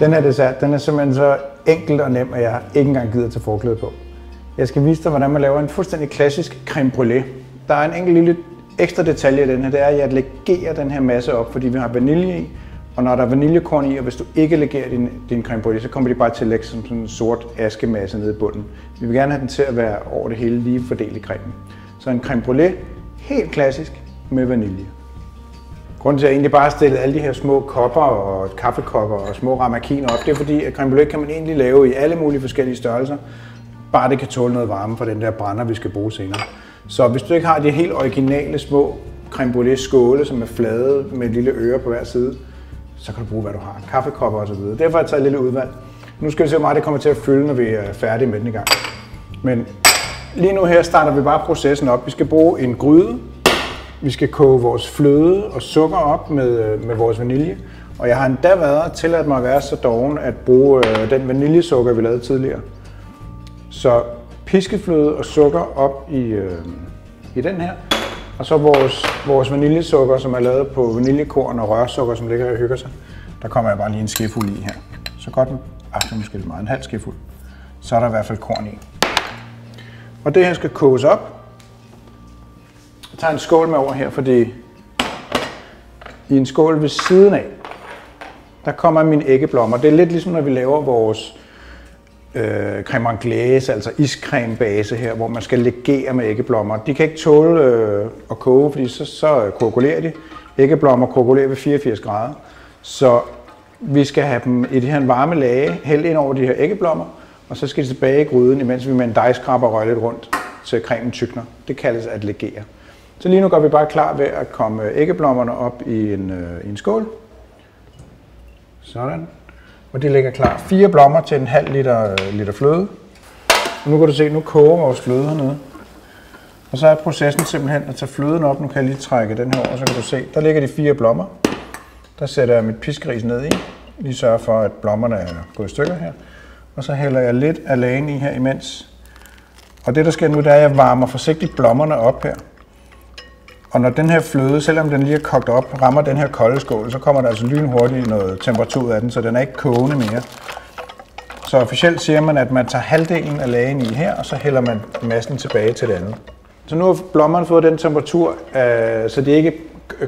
Den her dessert, den er simpelthen så enkel og nem, at jeg ikke engang gider tage forklæde på. Jeg skal vise dig, hvordan man laver en fuldstændig klassisk creme brûlée. Der er en enkelt lille ekstra detalje i den her, det er, at jeg legerer den her masse op, fordi vi har vanilje i. Og når der er vaniljekorn i, og hvis du ikke legerer din creme brûlée, så kommer de bare til at lægge som sådan en sort askemasse nede i bunden. Vi vil gerne have den til at være over det hele lige fordelt i cremen. Så en creme brûlée, helt klassisk med vanilje. Grunden til at jeg egentlig bare stille alle de her små kopper og kaffekopper og små ramakiner op, det er fordi, at creme brûlée kan man egentlig lave i alle mulige forskellige størrelser. Bare det kan tåle noget varme fra den der brænder, vi skal bruge senere. Så hvis du ikke har de helt originale små creme brûlée skåle, som er flade med et lille øre på hver side, så kan du bruge, hvad du har. Kaffekopper og så videre. Derfor har jeg taget et lille udvalg. Nu skal vi se, hvor meget det kommer til at fylde, når vi er færdige med den i gang. Men lige nu her starter vi bare processen op. Vi skal bruge en gryde. Vi skal koge vores fløde og sukker op med vores vanilje. Og jeg har endda været tilladt mig at være så doven at bruge den vaniljesukker, vi lavede tidligere. Så piskefløde og sukker op i den her. Og så vores vaniljesukker, som er lavet på vaniljekorn og rørsukker, som ligger her og hygger sig. Der kommer jeg bare lige en skefuld i her. Så godt, det er måske lidt meget, en halv skefuld. Så er der i hvert fald korn i. Og det her skal koges op. Jeg tager en skål med over her, fordi i en skål ved siden af, der kommer mine æggeblommer. Det er lidt ligesom, når vi laver vores crème anglaise, altså iscremebase her, hvor man skal legere med æggeblommer. De kan ikke tåle at koge, fordi så koagulerer de. Æggeblommer koagulerer ved 84 grader. Så vi skal have dem i det her varme lage, hældt ind over de her æggeblommer, og så skal de tilbage i gryden, imens vi med en dejskraber rører lidt rundt, til cremen tykner. Det kaldes at legere. Så lige nu går vi bare klar ved at komme æggeblommerne op i en skål. Sådan. Og de ligger klar. 4 blommer til en halv liter fløde. Og nu kan du se, nu koger vores fløde hernede. Og så er processen simpelthen at tage fløden op. Nu kan jeg lige trække den her over, så kan du se, der ligger de 4 blommer. Der sætter jeg mit piskeris ned i. Lige sørger for, at blommerne er gået i stykker her. Og så hælder jeg lidt af lagen i her imens. Og det der sker nu, det er, at jeg varmer forsigtigt blommerne op her. Og når den her fløde, selvom den lige er kogt op, rammer den her kolde skål, så kommer der altså lynhurtigt noget temperatur ud af den, så den er ikke kogende mere. Så officielt siger man, at man tager halvdelen af lagen i her, og så hælder man massen tilbage til det andet. Så nu har blommerne fået den temperatur, så de ikke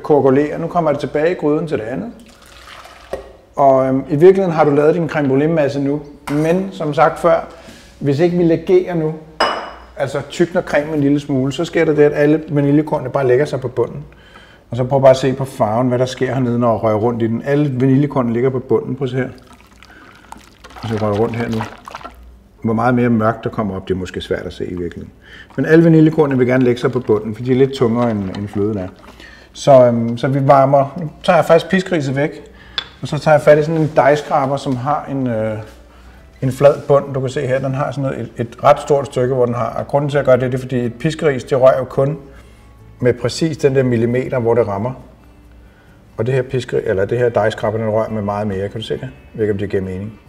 koagulerer. Nu kommer det tilbage i gryden til det andet. Og i virkeligheden har du lavet din creme brûlée masse nu, men som sagt før, hvis ikke vi legerer nu, altså tykner cremen en lille smule, så sker der det, at alle vaniljekornene bare lægger sig på bunden. Og så prøv bare at se på farven, hvad der sker hernede, når jeg rører rundt i den. Alle vaniljekornene ligger på bunden, prøv at se her. Og så rører rundt her nu. Hvor meget mere mørkt der kommer op, det er måske svært at se i virkeligheden. Men alle vaniljekornene vil gerne lægge sig på bunden, for de er lidt tungere end fløden er. Så vi varmer, nu tager jeg faktisk piskriset væk, og så tager jeg fat i sådan en dejskraber, som har en flad bund. Du kan se her, den har sådan et ret stort stykke, hvor den har. Og grunden til at gøre det, det er fordi et piskeris, det rører jo kun med præcis den der millimeter, hvor det rammer. Og det her det her dejskraber, den rører med meget mere. Kan du se det? Jeg ved ikke, om det giver mening.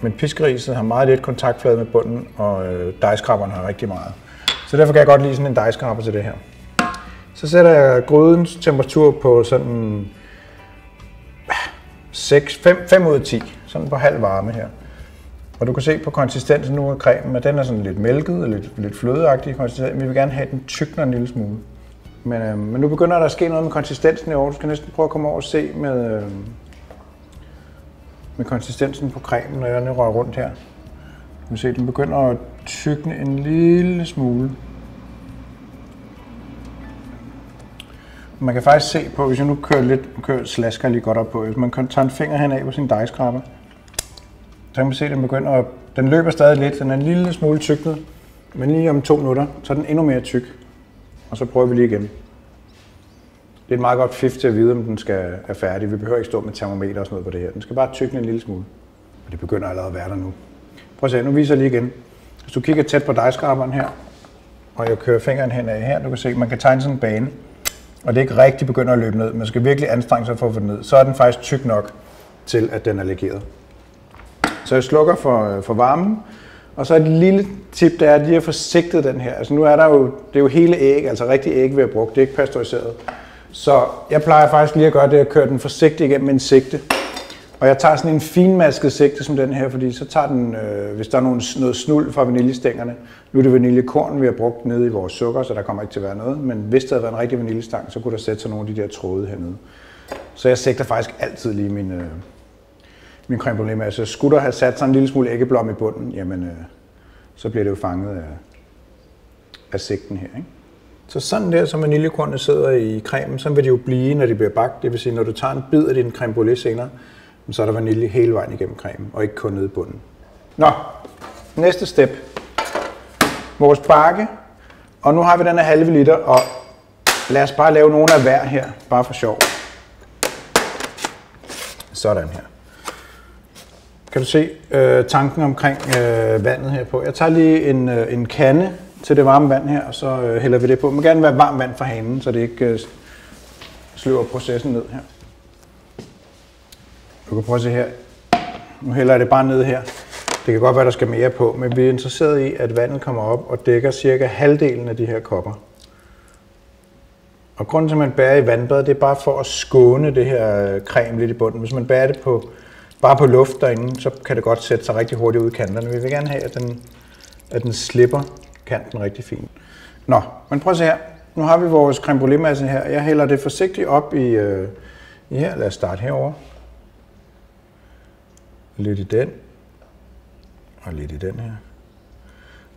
Men piskeriset har meget lidt kontaktflade med bunden, og dejskraberne har rigtig meget. Så derfor kan jeg godt lide sådan en dejskraber til det her. Så sætter jeg grydens temperatur på sådan 5 ud af 10, sådan på halv varme her. Og du kan se på konsistensen nu af cremen, at den er sådan lidt mælket og lidt flødeagtig konsistens. Vi vil gerne have den tykner en lille smule. Men nu begynder der at ske noget med konsistensen i år. Du skal næsten prøve at komme over og se med konsistensen på cremen, når jeg nu rører rundt her. Du kan se, at den begynder at tykne en lille smule. Man kan faktisk se på, hvis jeg nu slasker lige godt op på, hvis man tager en finger hen af på sin dejskraber, så kan man se, at den løber stadig lidt, den er en lille smule tyknet, men lige om 2 minutter, så er den endnu mere tyk. Og så prøver vi lige igen. Det er et meget godt fif til at vide, om den er færdig. Vi behøver ikke stå med termometer og sådan noget på det her. Den skal bare tykne en lille smule. Og det begynder allerede at være der nu. Prøv at se, nu viser jeg lige igen. Hvis du kigger tæt på dejskraberen her, og jeg kører fingeren hen af her, du kan se, at man kan tegne sådan en bane. Og det ikke rigtig begynder at løbe ned, man skal virkelig anstrenge sig for at få den ned. Så er den faktisk tyk nok til, at den er legeret. Så jeg slukker for varmen, og så et lille tip, det er, at lige at få sigtet den her. Altså nu er der jo, det er jo hele æg, altså rigtig æg, vi har brugt, det er ikke pasteuriseret. Så jeg plejer faktisk lige at gøre det, at køre den forsigtigt igennem en sigte. Og jeg tager sådan en finmasket sigte som den her, fordi så tager den, hvis der er noget snuld fra vaniljestængerne. Nu er det vaniljekorn, vi har brugt nede i vores sukker, så der kommer ikke til at være noget. Men hvis der havde været en rigtig vaniljestang, så kunne der sætte sig nogle af de der tråde hernede. Så jeg sigter faktisk altid lige min creme brûlée med. Altså skulle der have sat sig en lille smule æggeblom i bunden, jamen så bliver det jo fanget af sigten her, ikke? Så sådan der, som vaniljekornene sidder i cremen, så vil de jo blive, når de bliver bagt. Det vil sige, når du tager en bid af din creme brûlée senere, så er der vanilje hele vejen igennem cremen, og ikke kun nede i bunden. Nå, næste step. Vores bakke. Og nu har vi den her halve liter, og lad os bare lave nogle af hver her, bare for sjov. Sådan her. Kan du se tanken omkring vandet her på? Jeg tager lige en kande til det varme vand her, og så hælder vi det på. Det må gerne være varmt vand fra hanen, så det ikke sløver processen ned her. Du kan prøve at se her. Nu hælder jeg det bare ned her. Det kan godt være, der skal mere på, men vi er interesseret i, at vandet kommer op og dækker cirka halvdelen af de her kopper. Og grunden til, at man bærer i vandbad, det er bare for at skåne det her creme lidt i bunden. Hvis man bærer det bare på luft derinde, så kan det godt sætte sig rigtig hurtigt ud i kanterne. Vi vil gerne have, at den slipper kanten rigtig fint. Nå, men prøv at se her. Nu har vi vores creme brûlée masse her. Jeg hælder det forsigtigt op i her. Lad os starte herover. Lidt i den. Og lidt i den her.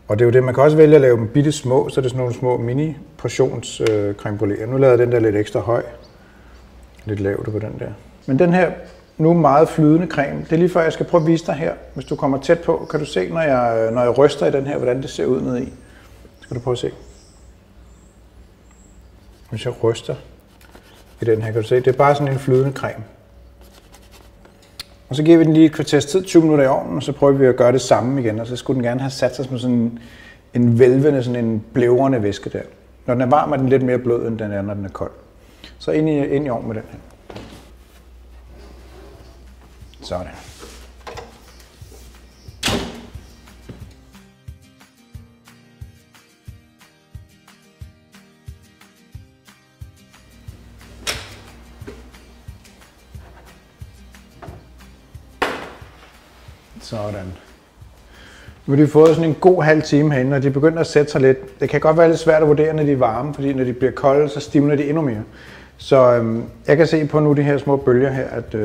Og det er jo det, man kan også vælge at lave dem bitte små, så det er sådan nogle små mini portions creme brûlée. Nu lader jeg den der lidt ekstra høj. Lidt lavt på den der. Men den her nu meget flydende creme, det er lige før jeg skal prøve at vise dig her. Hvis du kommer tæt på, kan du se, når jeg ryster i den her, hvordan det ser ud nede i. Skal du prøve at se. Hvis jeg ryster i den her, kan du se, det er bare sådan en flydende creme. Og så giver vi den lige et kvarters tid, 20 minutter i ovnen, og så prøver vi at gøre det samme igen. Og så skulle den gerne have sat sig som sådan en vælvende, sådan en blævrende væske der. Når den er varm, er den lidt mere blød, end den er, når den er kold. Så ind i ovnen med den her. Sådan. Sådan. Nu har de fået sådan en god halv time herinde, og de begynder at sætte sig lidt. Det kan godt være lidt svært at vurdere, når de er varme, fordi når de bliver kolde, så stivner de endnu mere. Så jeg kan se på nu de her små bølger her, at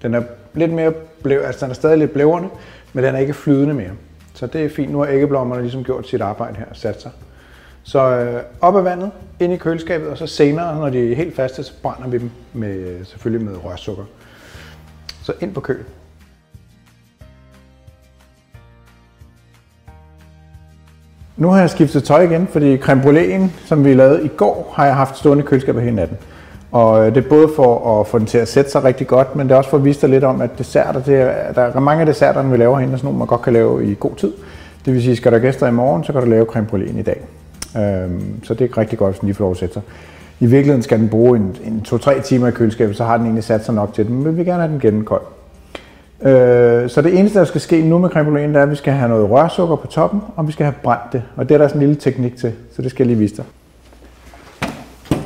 den er lidt mere altså den er stadig lidt blævrende, men den er ikke flydende mere. Så det er fint. Nu har æggeblommerne ligesom gjort sit arbejde her og sat sig. Så op af vandet, ind i køleskabet, og så senere, når de er helt faste, så brænder vi dem selvfølgelig med rørsukker. Så ind på køl. Nu har jeg skiftet tøj igen, fordi creme brûléen, som vi lavede i går, har jeg haft stående i køleskabet hele natten. Og det er både for at få den til at sætte sig rigtig godt, men det er også for at vise dig lidt om, at desserter, der er mange af desserterne, vi laver herinde, sådan nogle, man godt kan lave i god tid. Det vil sige, skal der gæster i morgen, så kan du lave creme brûléen i dag. Så det er rigtig godt, hvis den lige får lov at sætte sig. I virkeligheden skal den bruge en 2-3 timer i køleskabet, så har den egentlig sat sig nok til den, men vi vil gerne have den gennemkold. Så det eneste, der skal ske nu med creme brûléen, det er, at vi skal have noget rørsukker på toppen, og vi skal have brændt det. Og det er der sådan en lille teknik til, så det skal jeg lige vise dig.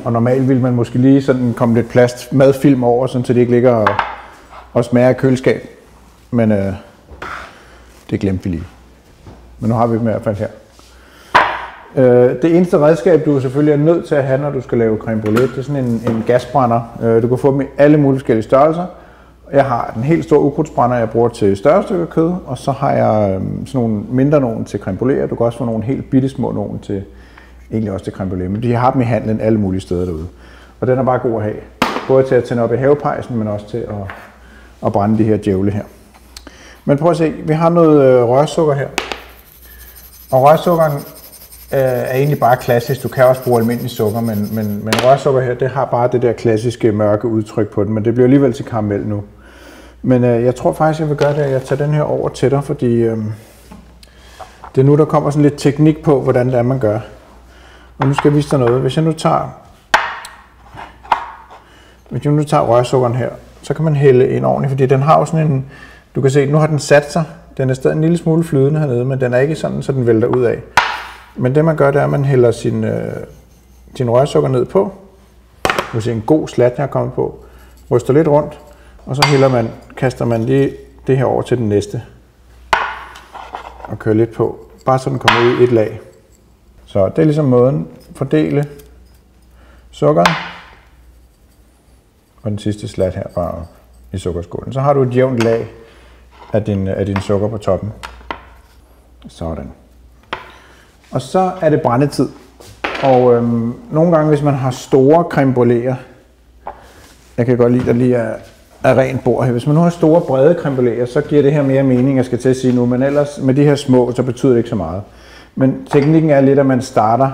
Og normalt vil man måske lige sådan komme lidt plast madfilm over, sådan, så det ikke ligger og smager af køleskab. Men det glemte vi lige. Men nu har vi dem i hvert fald her. Det eneste redskab, du selvfølgelig er nødt til at have, når du skal lave creme brûlée, det er sådan en gasbrænder. Du kan få dem i alle mulige forskellige størrelser. Jeg har den helt store ukrudtsbrænder, jeg bruger til større stykker kød, og så har jeg sådan nogle mindre nogen til creme brûlée. Du kan også få nogle helt bitte små nogen til egentlig også til creme brûlée, men de har dem i handlen alle mulige steder derude. Og den er bare god at have. Både til at tænde op i havepejsen, men også til at brænde de her djævle her. Men prøv at se, vi har noget rørsukker her. Og rørsukkeren er egentlig bare klassisk. Du kan også bruge almindelig sukker, men rørsukker her, det har bare det der klassiske mørke udtryk på den, men det bliver alligevel til karamel nu. Men jeg tror faktisk, jeg vil gøre det, at jeg tager den her over til dig, fordi det er nu, der kommer sådan lidt teknik på, hvordan det er, man gør. Og nu skal jeg vise dig noget. Hvis jeg nu tager rørsukkeren her, så kan man hælde ind ordentligt, fordi den har jo sådan en, du kan se, nu har den sat sig. Den er stadig en lille smule flydende hernede, men den er ikke sådan, så den vælter ud af. Men det man gør, det er, at man hælder sin rørsukker ned på. Du kan se en god slat, jeg har kommet på. Ryster lidt rundt, Og så kaster man lige det her over til den næste. Og kører lidt på. Bare så den kommer ud i et lag. Så det er ligesom måden at fordele sukkeret. Og den sidste slat her bare i sukkerskålen. Så har du et jævnt lag af din sukker på toppen. Sådan. Og så er det brændetid. Og nogle gange, hvis man har store creme brûléer, jeg kan godt lide, at lige er rent bord her. Hvis man nu har store, brede creme brûléer, så giver det her mere mening, jeg skal til at sige nu. Men ellers med de her små, så betyder det ikke så meget. Men teknikken er lidt, at man starter,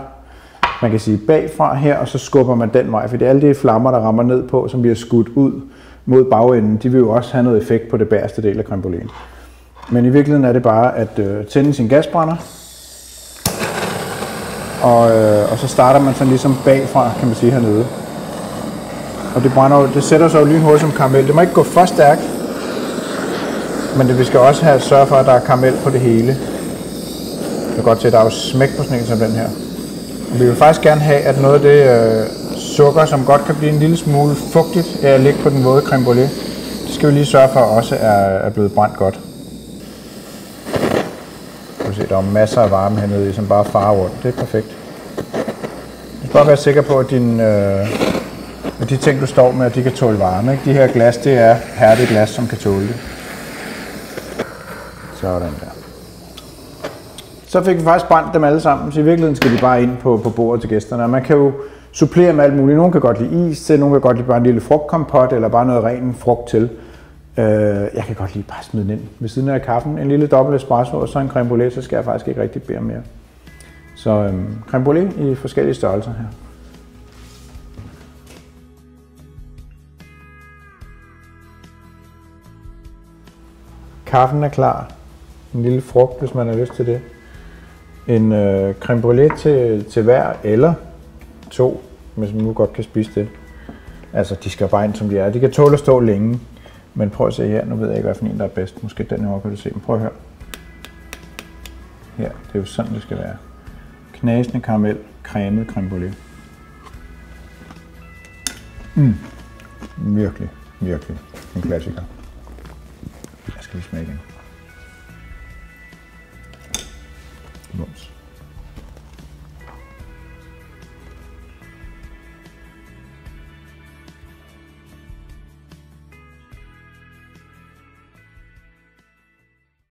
man kan sige bagfra her, og så skubber man den vej. Fordi alle de flammer, der rammer ned på, som bliver skudt ud mod bagenden, de vil jo også have noget effekt på det bagerste del af creme brûléen. Men i virkeligheden er det bare at tænde sin gasbrænder. Og så starter man sådan ligesom bagfra, kan man sige, hernede. Og det sætter sig jo lynhurtigt som karamel. Det må ikke gå for stærkt. Men vi skal også sørge for, at der er karamel på det hele. Jeg kan godt se, at der er jo smæk på sådan en som den her. Og vi vil faktisk gerne have, at noget af det sukker, som godt kan blive en lille smule fugtigt af at ligge på den våde creme brûlée, det skal vi lige sørge for også er blevet brændt godt. Du kan se, der er masser af varme hernede i, som bare farer rundt. Det er perfekt. Du skal bare være sikker på, at de ting, du står med, at de kan tåle varme. Ikke? De her glas, det er hærdet glas, som kan tåle det. Sådan der. Så fik vi faktisk brændt dem alle sammen, så i virkeligheden skal de bare ind på bordet til gæsterne. Og man kan jo supplere med alt muligt. Nogle kan godt lide is til, nogle kan godt lide bare en lille frugtkompot, eller bare noget ren frugt til. Jeg kan godt lide bare smide den ind ved siden af kaffen. En lille dobbelt espresso og så en creme brûlée, så skal jeg faktisk ikke rigtig bede om mere. Så creme brûlée i forskellige størrelser her. Kaffen er klar. En lille frugt, hvis man har lyst til det. En creme brûlée til hver, eller 2, hvis man nu godt kan spise det. Altså, de skal bare ind, som de er. De kan tåle at stå længe. Men prøv at se her. Nu ved jeg ikke, hvilken en der er bedst. Måske den her, kan du se. Men prøv at høre. Her, det er jo sådan, det skal være. Knasende karamel, cremet creme brûlée. Virkelig, virkelig en klassiker. Jeg skal lige smage igen.